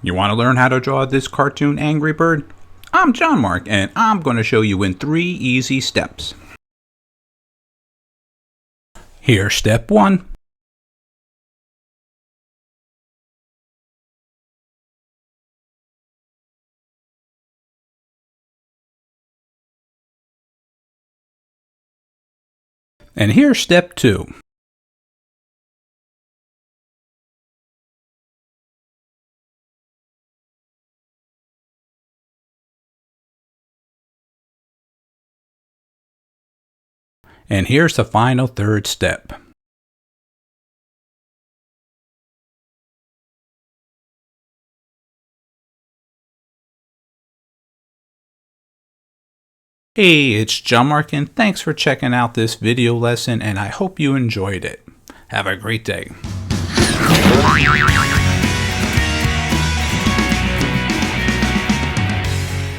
You want to learn how to draw this cartoon Angry Bird? I'm John-Marc, and I'm going to show you in 3 easy steps. Here's step 1. And here's step 2. And here's the final 3rd step. Hey, it's John-Marc, and thanks for checking out this video lesson, and I hope you enjoyed it. Have a great day.